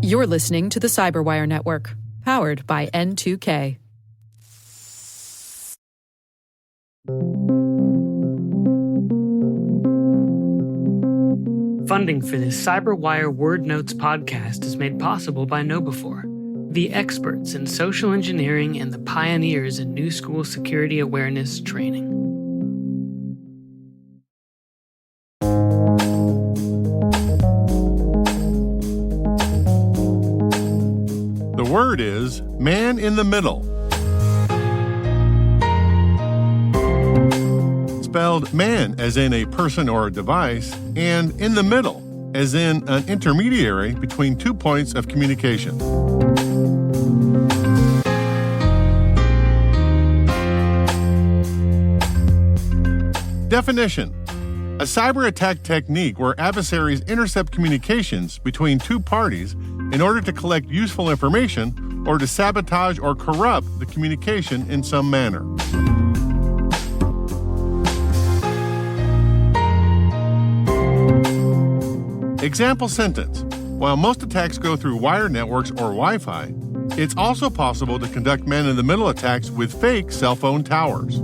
You're listening to the Cyberwire Network, powered by N2K. Funding for this Cyberwire Word Notes podcast is made possible by KnowBe4, the experts in social engineering and the pioneers in new school security awareness training. The word is man in the middle. Spelled man as in a person or a device, and in the middle as in an intermediary between 2 points of communication. Definition: a cyber attack technique where adversaries intercept communications between two parties in order to collect useful information or to sabotage or corrupt the communication in some manner. Example sentence: while most attacks go through wire networks or Wi-Fi, it's also possible to conduct man-in-the-middle attacks with fake cell phone towers.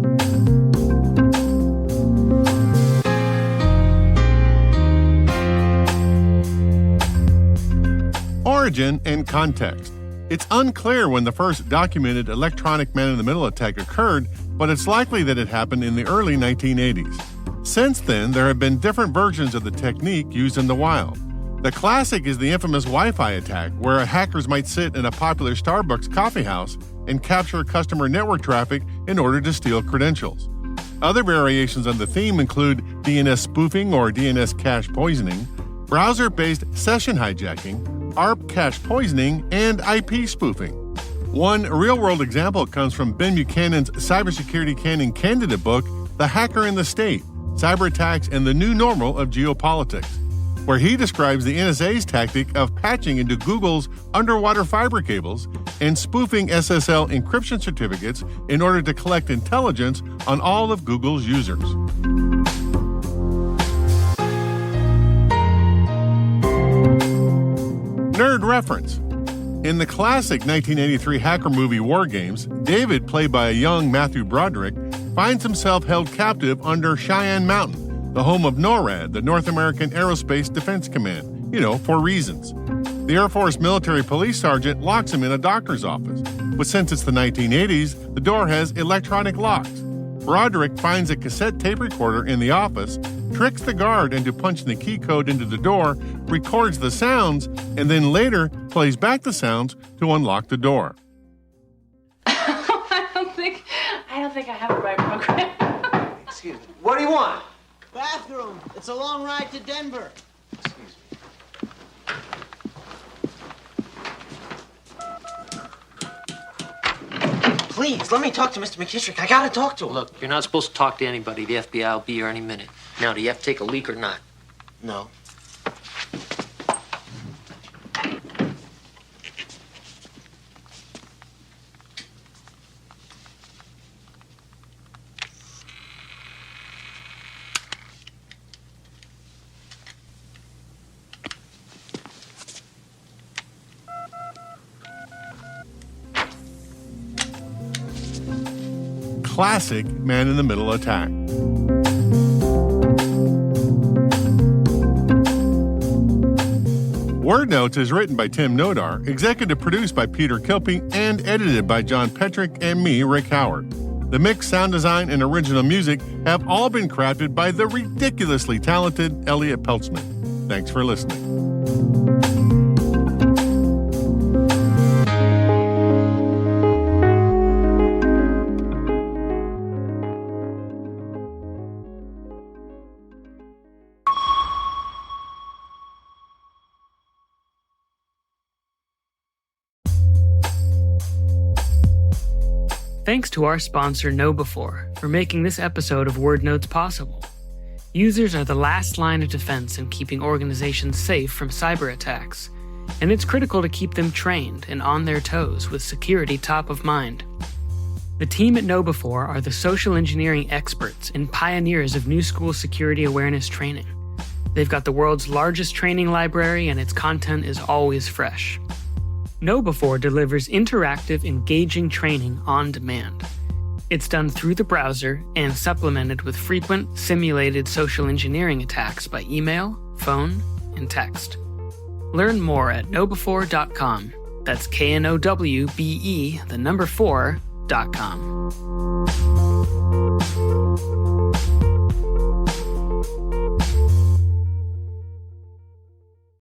Origin and context. It's unclear when the first documented electronic man-in-the-middle attack occurred, but it's likely that it happened in the early 1980s. Since then, there have been different versions of the technique used in the wild. The classic is the infamous Wi-Fi attack, where hackers might sit in a popular Starbucks coffee house and capture customer network traffic in order to steal credentials. Other variations on the theme include DNS spoofing or DNS cache poisoning, browser-based session hijacking, ARP cache poisoning, and IP spoofing. One real-world example comes from Ben Buchanan's Cybersecurity Canon candidate book, The Hacker in the State: Cyber Attacks and the New Normal of Geopolitics, where he describes the NSA's tactic of patching into Google's underwater fiber cables and spoofing SSL encryption certificates in order to collect intelligence on all of Google's users. Nerd reference. In the classic 1983 hacker movie War Games, David, played by a young Matthew Broderick, finds himself held captive under Cheyenne Mountain, the home of NORAD, the North American Aerospace Defense Command, for reasons. The Air Force military police sergeant locks him in a doctor's office, but since it's the 1980s, the door has electronic locks. Broderick finds a cassette tape recorder in the office, tricks the guard into punching the key code into the door, records the sounds, and then later plays back the sounds to unlock the door. I don't think I have the right program. Excuse me. What do you want? Bathroom. It's a long ride to Denver. Excuse me. Please, let me talk to Mr. McKittrick. I gotta talk to him. Look, you're not supposed to talk to anybody. The FBI will be here any minute. Now, do you have to take a leak or not? No. Classic man-in-the-middle attack. Word Notes is written by Tim Nodar, executive produced by Peter Kilpie, and edited by John Petrick and me, Rick Howard. The mix, sound design, and original music have all been crafted by the ridiculously talented Elliot Peltzman. Thanks for listening. Thanks to our sponsor KnowBe4 for making this episode of Word Notes possible. Users are the last line of defense in keeping organizations safe from cyber attacks, and it's critical to keep them trained and on their toes with security top of mind. The team at KnowBe4 are the social engineering experts and pioneers of new school security awareness training. They've got the world's largest training library, and its content is always fresh. KnowBe4 delivers interactive, engaging training on demand. It's done through the browser and supplemented with frequent, simulated social engineering attacks by email, phone, and text. Learn more at knowbe4.com. That's KNOWBE4.com.